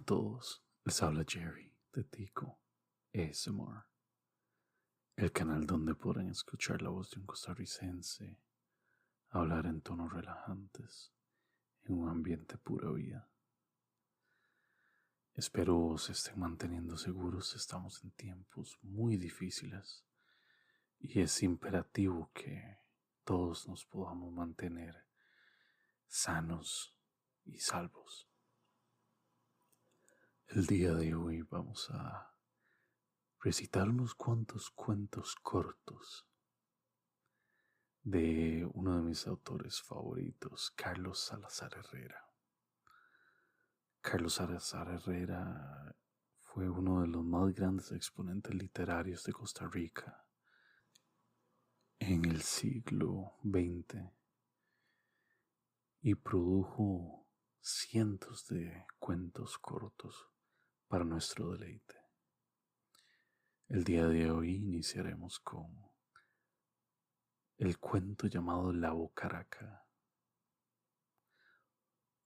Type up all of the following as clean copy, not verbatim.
todos, les habla Jerry de Tico ASMR, el canal donde podrán escuchar la voz de un costarricense hablar en tonos relajantes en un ambiente pura vida. Espero se estén manteniendo seguros, estamos en tiempos muy difíciles y es imperativo que todos nos podamos mantener sanos y salvos. El día de hoy vamos a recitar unos cuantos cuentos cortos de uno de mis autores favoritos, Carlos Salazar Herrera. Carlos Salazar Herrera fue uno de los más grandes exponentes literarios de Costa Rica en el siglo XX y produjo cientos de cuentos cortos para nuestro deleite. El día de hoy iniciaremos con el cuento llamado La Bocaraca.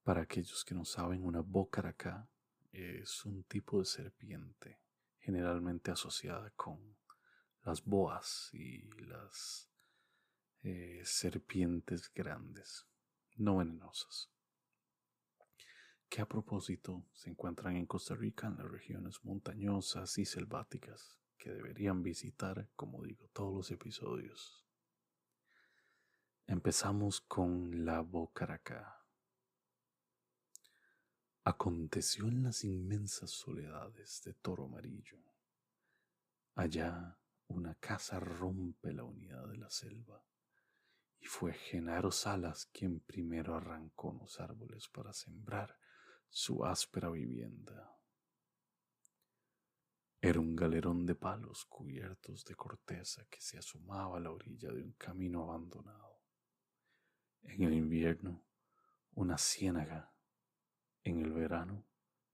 Para aquellos que no saben, una bocaraca es un tipo de serpiente generalmente asociada con las boas y las serpientes grandes, no venenosas, que a propósito se encuentran en Costa Rica en las regiones montañosas y selváticas que deberían visitar, como digo, todos los episodios. Empezamos con La Bocaraca. Aconteció en las inmensas soledades de Toro Amarillo. Allá una casa rompe la unidad de la selva, y fue Genaro Salas quien primero arrancó los árboles para sembrar su áspera vivienda. Era un galerón de palos cubiertos de corteza que se asomaba a la orilla de un camino abandonado. En el invierno, una ciénaga; en el verano,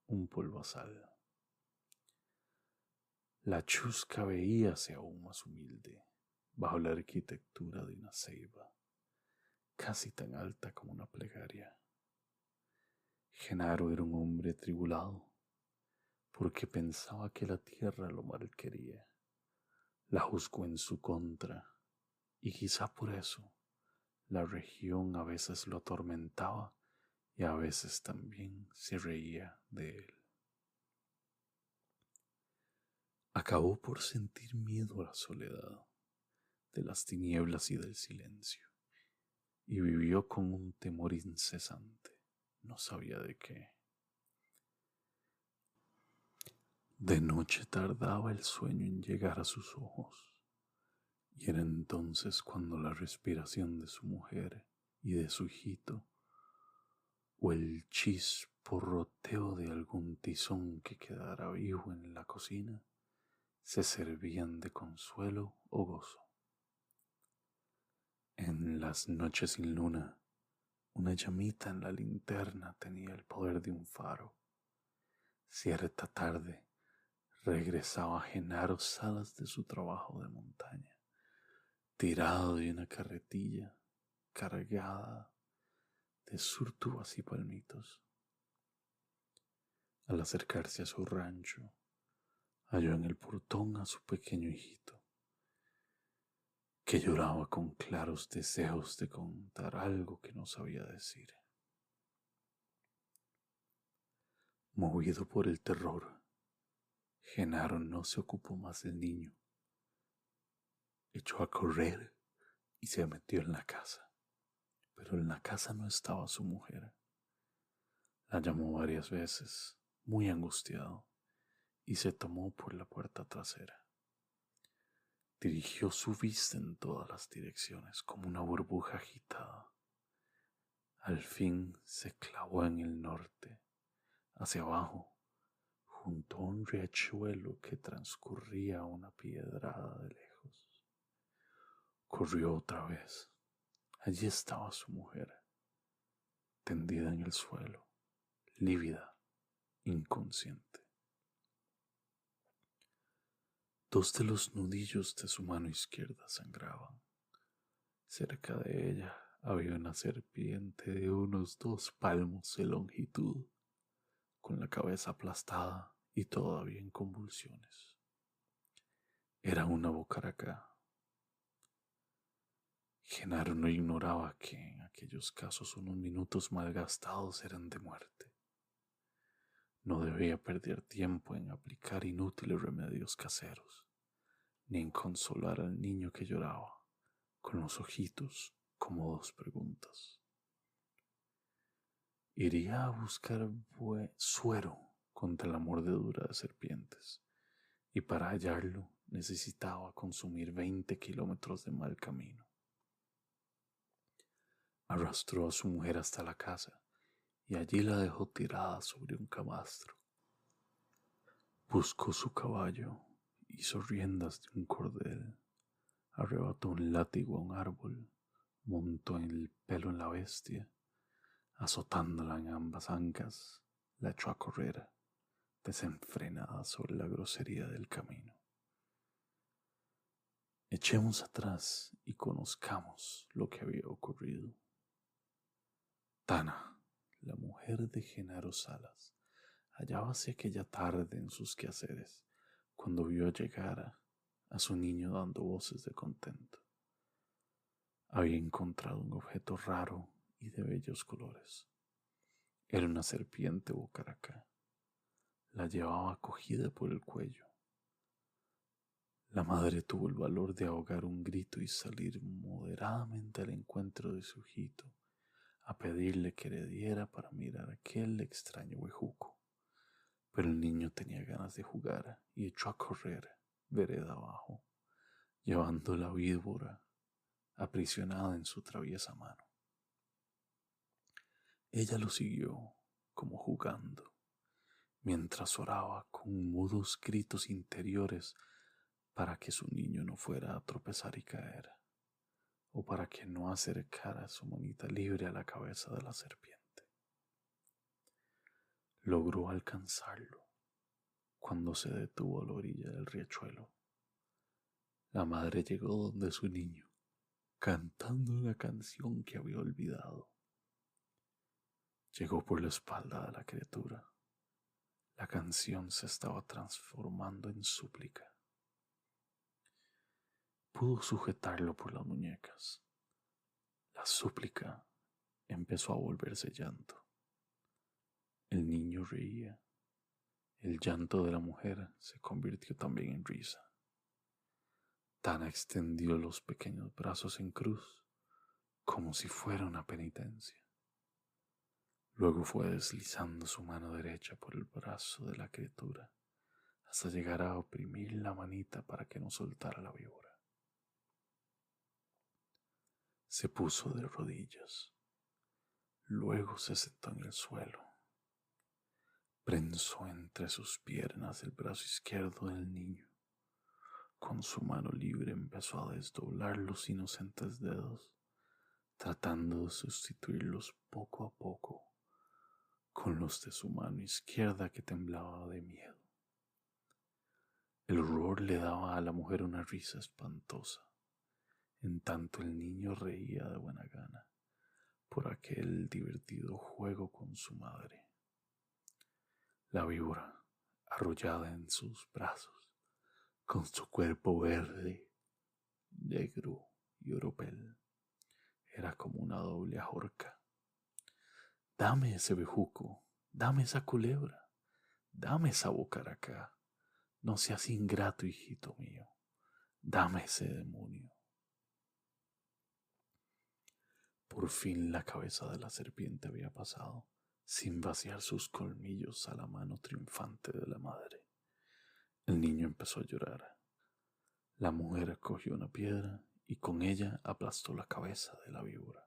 un polvazal. La chusca veíase aún más humilde bajo la arquitectura de una ceiba, casi tan alta como una plegaria. Genaro era un hombre tribulado, porque pensaba que la tierra lo malquería, la juzgó en su contra, y quizá por eso la región a veces lo atormentaba y a veces también se reía de él. Acabó por sentir miedo a la soledad, de las tinieblas y del silencio, y vivió con un temor incesante, no sabía de qué. De noche tardaba el sueño en llegar a sus ojos, y era entonces cuando la respiración de su mujer y de su hijito, o el chisporroteo de algún tizón que quedara vivo en la cocina, se servían de consuelo o gozo. En las noches sin luna, una llamita en la linterna tenía el poder de un faro. Cierta tarde regresaba Genaro Salas de su trabajo de montaña, tirado de una carretilla cargada de surtubas y palmitos. Al acercarse a su rancho, halló en el portón a su pequeño hijito, que lloraba con claros deseos de contar algo que no sabía decir. Movido por el terror, Genaro no se ocupó más del niño. Echó a correr y se metió en la casa, pero en la casa no estaba su mujer. La llamó varias veces, muy angustiado, y se tomó por la puerta trasera. Dirigió su vista en todas las direcciones como una burbuja agitada. Al fin se clavó en el norte, hacia abajo, junto a un riachuelo que transcurría a una piedrada de lejos. Corrió otra vez. Allí estaba su mujer, tendida en el suelo, lívida, inconsciente. Dos de los nudillos de su mano izquierda sangraban. Cerca de ella había una serpiente de unos 2 palmos de longitud, con la cabeza aplastada y todavía en convulsiones. Era una bocaracá. Genaro no ignoraba que en aquellos casos unos minutos malgastados eran de muerte. No debía perder tiempo en aplicar inútiles remedios caseros, ni en consolar al niño que lloraba, con los ojitos como dos preguntas. Iría a buscar suero contra la mordedura de serpientes, y para hallarlo necesitaba consumir 20 kilómetros de mal camino. Arrastró a su mujer hasta la casa y allí la dejó tirada sobre un camastro. Buscó su caballo, hizo riendas de un cordel, arrebató un látigo a un árbol, montó el pelo en la bestia, azotándola en ambas ancas, la echó a correr, desenfrenada sobre la grosería del camino. Echemos atrás y conozcamos lo que había ocurrido. Tana, la mujer de Genaro Salas, hallábase aquella tarde en sus quehaceres cuando vio llegar a su niño dando voces de contento. Había encontrado un objeto raro y de bellos colores. Era una serpiente bocaracá. La llevaba cogida por el cuello. La madre tuvo el valor de ahogar un grito y salir moderadamente al encuentro de su hijito, a pedirle que le diera para mirar aquel extraño bejuco. Pero el niño tenía ganas de jugar y echó a correr vereda abajo, llevando la víbora aprisionada en su traviesa mano. Ella lo siguió como jugando, mientras oraba con mudos gritos interiores para que su niño no fuera a tropezar y caer, o para que no acercara su manita libre a la cabeza de la serpiente. Logró alcanzarlo cuando se detuvo a la orilla del riachuelo. La madre llegó donde su niño, cantando la canción que había olvidado. Llegó por la espalda de la criatura. La canción se estaba transformando en súplica. Pudo sujetarlo por las muñecas. La súplica empezó a volverse llanto. El niño reía. El llanto de la mujer se convirtió también en risa. Tana extendió los pequeños brazos en cruz, como si fuera una penitencia. Luego fue deslizando su mano derecha por el brazo de la criatura, hasta llegar a oprimir la manita para que no soltara la víbora. Se puso de rodillas. Luego se sentó en el suelo. Prensó entre sus piernas el brazo izquierdo del niño. Con su mano libre empezó a desdoblar los inocentes dedos, tratando de sustituirlos poco a poco con los de su mano izquierda que temblaba de miedo. El horror le daba a la mujer una risa espantosa, en tanto el niño reía de buena gana por aquel divertido juego con su madre. La víbora, arrollada en sus brazos, con su cuerpo verde, negro y oropel, era como una doble ajorca. Dame ese bejuco, dame esa culebra, dame esa bocaracá. No seas ingrato, hijito mío, dame ese demonio. Por fin la cabeza de la serpiente había pasado, sin vaciar sus colmillos a la mano triunfante de la madre. El niño empezó a llorar. La mujer cogió una piedra y con ella aplastó la cabeza de la víbora.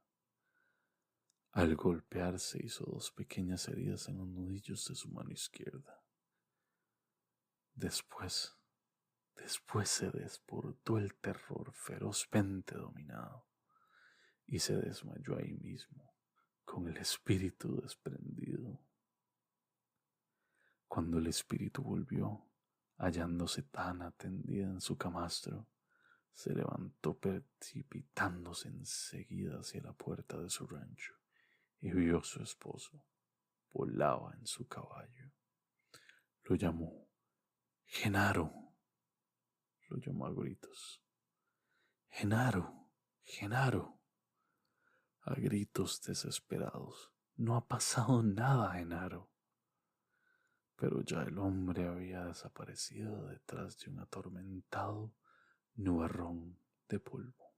Al golpearse hizo dos pequeñas heridas en los nudillos de su mano izquierda. Después se desbordó el terror ferozmente dominado y se desmayó ahí mismo, con el espíritu desprendido. Cuando el espíritu volvió, hallándose tan atendida en su camastro, se levantó precipitándose enseguida hacia la puerta de su rancho y vio a su esposo. Volaba en su caballo. Lo llamó Genaro. Lo llamó a gritos. Genaro, Genaro. A gritos desesperados. No ha pasado nada, Genaro. Pero ya el hombre había desaparecido detrás de un atormentado nubarrón de polvo.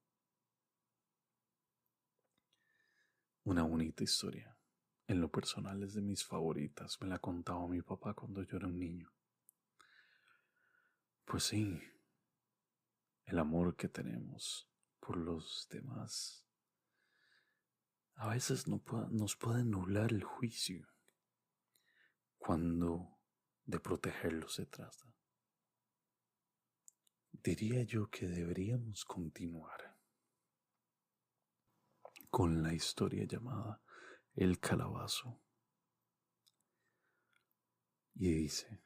Una bonita historia. En lo personal es de mis favoritas. Me la contaba mi papá cuando yo era un niño. Pues sí, el amor que tenemos por los demás a veces nos puede nublar el juicio cuando de protegerlos se trata. Diría yo que deberíamos continuar con la historia llamada El Calabazo. Y dice,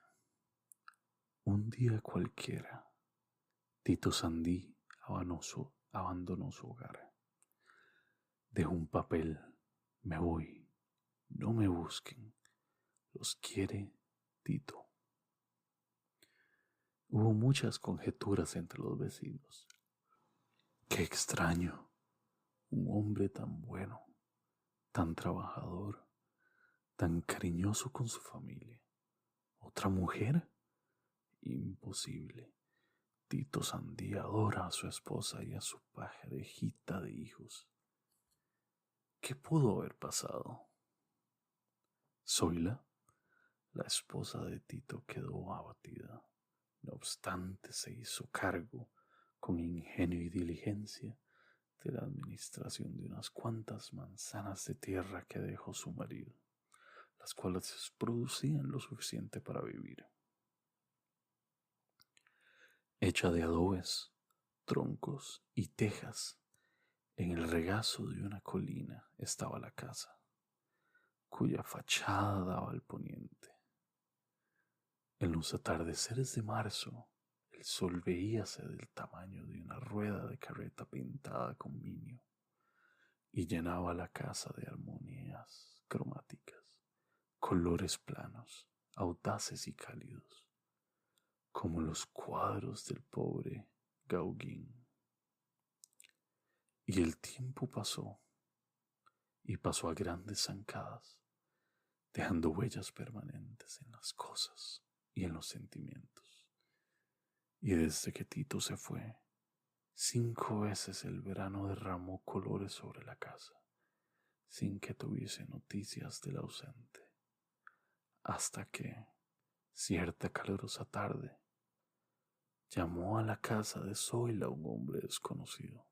un día cualquiera, Tito Sandí abandonó su hogar. Dejó un papel, me voy, no me busquen, los quiere Tito. Hubo muchas conjeturas entre los vecinos. Qué extraño, un hombre tan bueno, tan trabajador, tan cariñoso con su familia. ¿Otra mujer? Imposible. Tito Sandí adora a su esposa y a su parejita de hijos. ¿Qué pudo haber pasado? Zoila, la esposa de Tito, quedó abatida. No obstante, se hizo cargo, con ingenio y diligencia, de la administración de unas cuantas manzanas de tierra que dejó su marido, las cuales producían lo suficiente para vivir. Hecha de adobes, troncos y tejas, en el regazo de una colina estaba la casa, cuya fachada daba al poniente. En los atardeceres de marzo, el sol veíase del tamaño de una rueda de carreta pintada con minio y llenaba la casa de armonías cromáticas, colores planos, audaces y cálidos, como los cuadros del pobre Gauguin. Y el tiempo pasó, y pasó a grandes zancadas, dejando huellas permanentes en las cosas y en los sentimientos. Y desde que Tito se fue, 5 veces el verano derramó colores sobre la casa, sin que tuviese noticias del ausente, hasta que, cierta calurosa tarde, llamó a la casa de Zoila un hombre desconocido.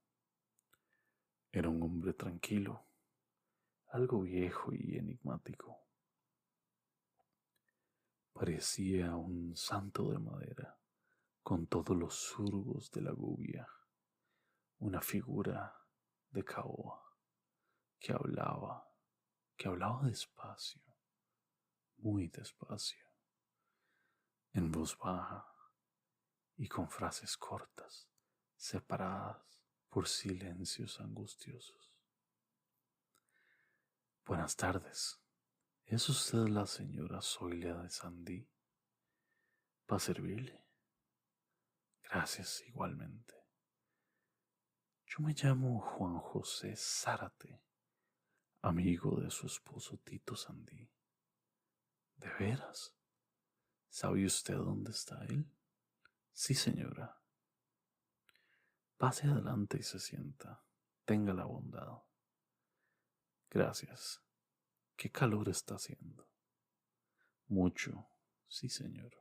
Era un hombre tranquilo, algo viejo y enigmático. Parecía un santo de madera, con todos los surgos de la gubia, una figura de caoba que hablaba despacio, muy despacio, en voz baja y con frases cortas, separadas por silencios angustiosos. Buenas tardes. ¿Es usted la señora Zoila de Sandí? ¿Para servirle? Gracias igualmente. Yo me llamo Juan José Zárate, amigo de su esposo Tito Sandí. ¿De veras? ¿Sabe usted dónde está él? Sí, señora. Pase adelante y se sienta. Tenga la bondad. Gracias. ¿Qué calor está haciendo? Mucho, sí, señor.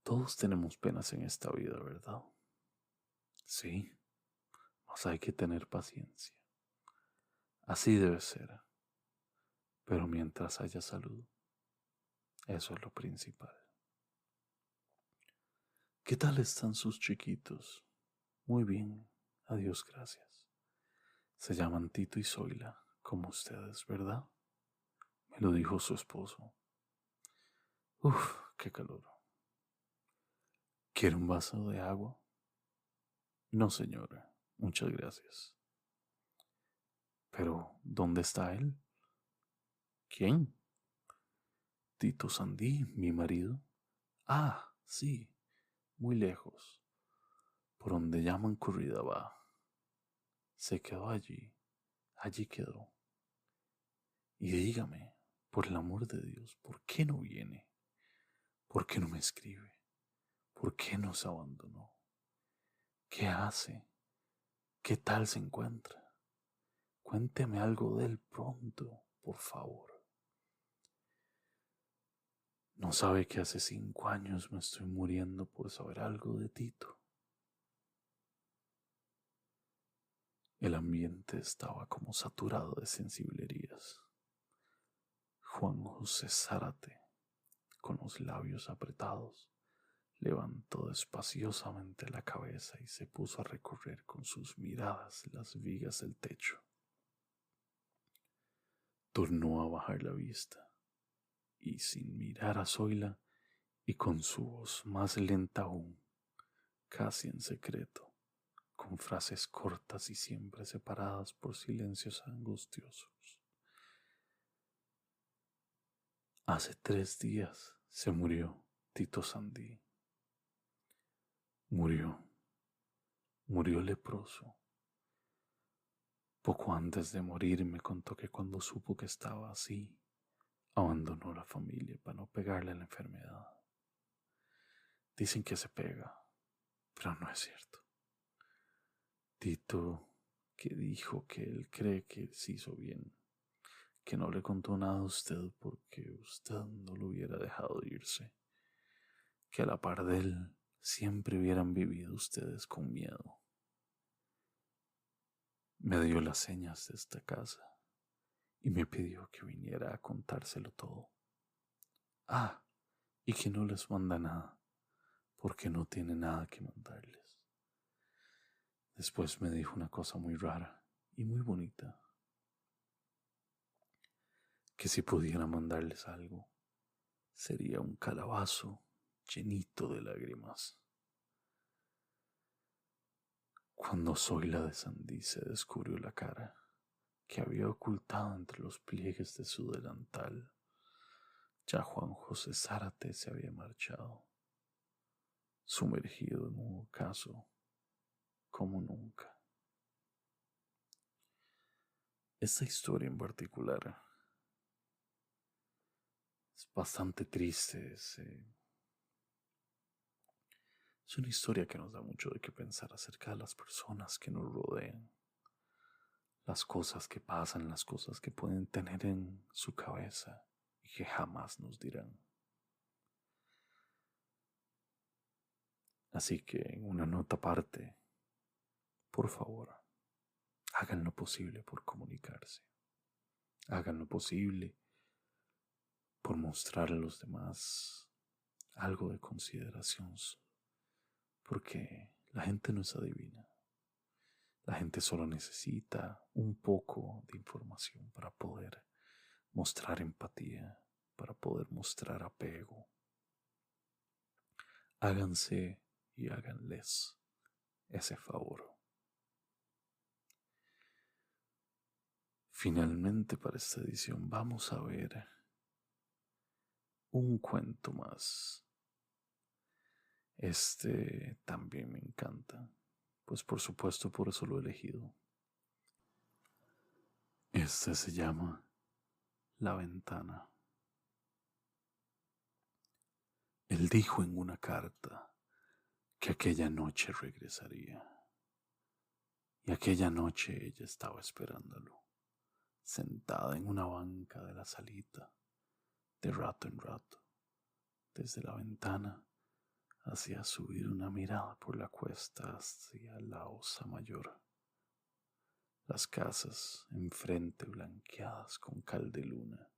Todos tenemos penas en esta vida, ¿verdad? Sí, mas hay que tener paciencia. Así debe ser. Pero mientras haya salud, eso es lo principal. ¿Qué tal están sus chiquitos? Muy bien, adiós, gracias. Se llaman Tito y Zoila, como ustedes, ¿verdad? Me lo dijo su esposo. Uf, qué calor. ¿Quiere un vaso de agua? No, señora, muchas gracias. Pero, ¿dónde está él? ¿Quién? Tito Sandí, mi marido. Ah, sí, muy lejos, por donde llaman Curridabat. Se quedó allí, allí quedó. Y dígame, por el amor de Dios, ¿por qué no viene? ¿Por qué no me escribe? ¿Por qué nos abandonó? ¿Qué hace? ¿Qué tal se encuentra? Cuénteme algo de él pronto, por favor. ¿No sabe que hace 5 años me estoy muriendo por saber algo de Tito? El ambiente estaba como saturado de sensiblerías. Juan José Zárate, con los labios apretados, levantó despaciosamente la cabeza y se puso a recorrer con sus miradas las vigas del techo. Tornó a bajar la vista y, sin mirar a Zoila, y con su voz más lenta aún, casi en secreto, con frases cortas y siempre separadas por silencios angustiosos. Hace 3 días se murió Tito Sandí. Murió, murió leproso. Poco antes de morir me contó que cuando supo que estaba así, abandonó la familia para no pegarle a la enfermedad. Dicen que se pega, pero no es cierto. Tito, que dijo que él cree que se hizo bien, que no le contó nada a usted porque usted no lo hubiera dejado irse, que a la par de él siempre hubieran vivido ustedes con miedo. Me dio las señas de esta casa y me pidió que viniera a contárselo todo. Ah, y que no les manda nada, porque no tiene nada que mandarles. Después me dijo una cosa muy rara y muy bonita, que si pudiera mandarles algo, sería un calabazo llenito de lágrimas. Cuando Zoila de Sandí se descubrió la cara, que había ocultado entre los pliegues de su delantal, ya Juan José Zárate se había marchado, sumergido en un ocaso como nunca. Esta historia en particular es bastante triste, es una historia que nos da mucho de qué pensar acerca de las personas que nos rodean, las cosas que pasan, las cosas que pueden tener en su cabeza y que jamás nos dirán. Así que en una nota aparte, por favor, hagan lo posible por comunicarse. Hagan lo posible por mostrar a los demás algo de consideración, porque la gente no es adivina. La gente solo necesita un poco de información para poder mostrar empatía, para poder mostrar apego. Háganse y háganles ese favor. Finalmente, para esta edición vamos a ver un cuento más. Este también me encanta, pues por supuesto por eso lo he elegido. Este se llama La ventana. Él dijo en una carta que aquella noche regresaría. Y aquella noche ella estaba esperándolo, sentada en una banca de la salita, de rato en rato, desde la ventana hacía subir una mirada por la cuesta hacia la Osa Mayor. Las casas enfrente, blanqueadas con cal de luna,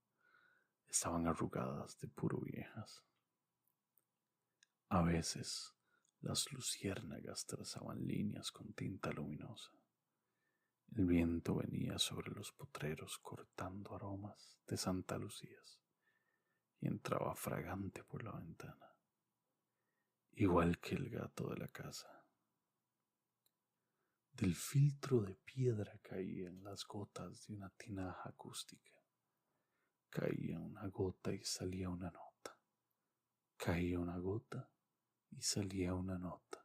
estaban arrugadas de puro viejas. A veces las luciérnagas trazaban líneas con tinta luminosa. El viento venía sobre los potreros cortando aromas de Santa Lucías y entraba fragante por la ventana, igual que el gato de la casa. Del filtro de piedra caían las gotas de una tinaja acústica, Caía una gota y salía una nota. Caía una gota y salía una nota.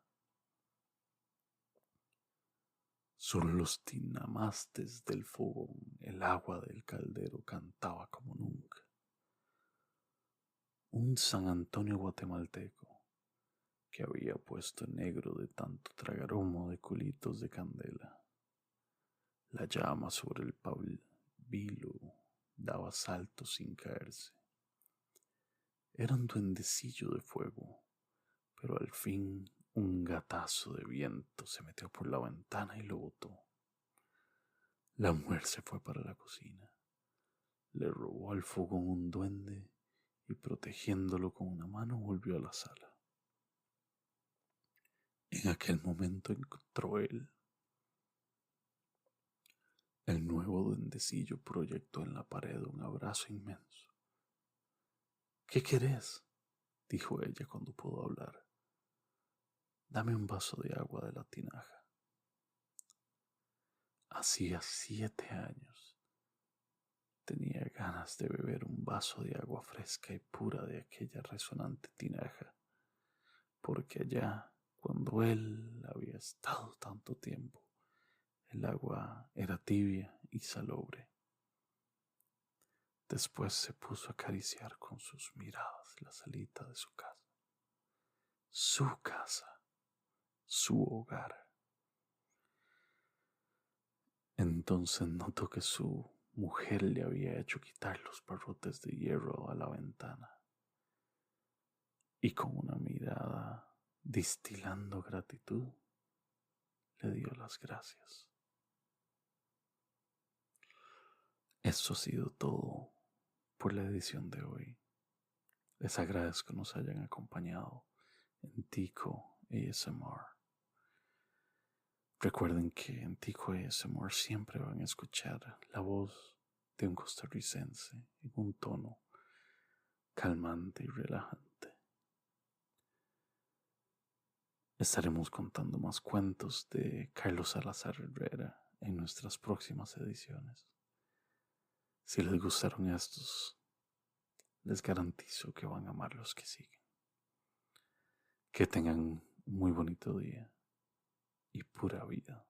Sobre los tinamastes del fogón el agua del caldero cantaba como nunca. Un San Antonio guatemalteco que había puesto negro de tanto tragar humo de culitos de candela. La llama sobre el pabilo daba saltos sin caerse. Era un duendecillo de fuego, pero al fin un gatazo de viento se metió por la ventana y lo botó. La mujer se fue para la cocina, le robó al fogón un duende y protegiéndolo con una mano volvió a la sala. En aquel momento encontró él. El nuevo duendecillo proyectó en la pared un abrazo inmenso. ¿Qué querés? Dijo ella cuando pudo hablar. Dame un vaso de agua de la tinaja. Hacía 7 años. Tenía ganas de beber un vaso de agua fresca y pura de aquella resonante tinaja, porque allá, cuando él había estado tanto tiempo, el agua era tibia y salobre. Después se puso a acariciar con sus miradas la salita de su casa. Su casa, su hogar. Entonces notó que su mujer le había hecho quitar los barrotes de hierro a la ventana y con una mirada distilando gratitud le dio las gracias. Esto ha sido todo por la edición de hoy. Les agradezco que nos hayan acompañado en Tico ASMR. Recuerden que en Tico ASMR siempre van a escuchar la voz de un costarricense en un tono calmante y relajante. Estaremos contando más cuentos de Carlos Salazar Herrera en nuestras próximas ediciones. Si les gustaron estos, les garantizo que van a amar los que siguen. Que tengan un muy bonito día y pura vida.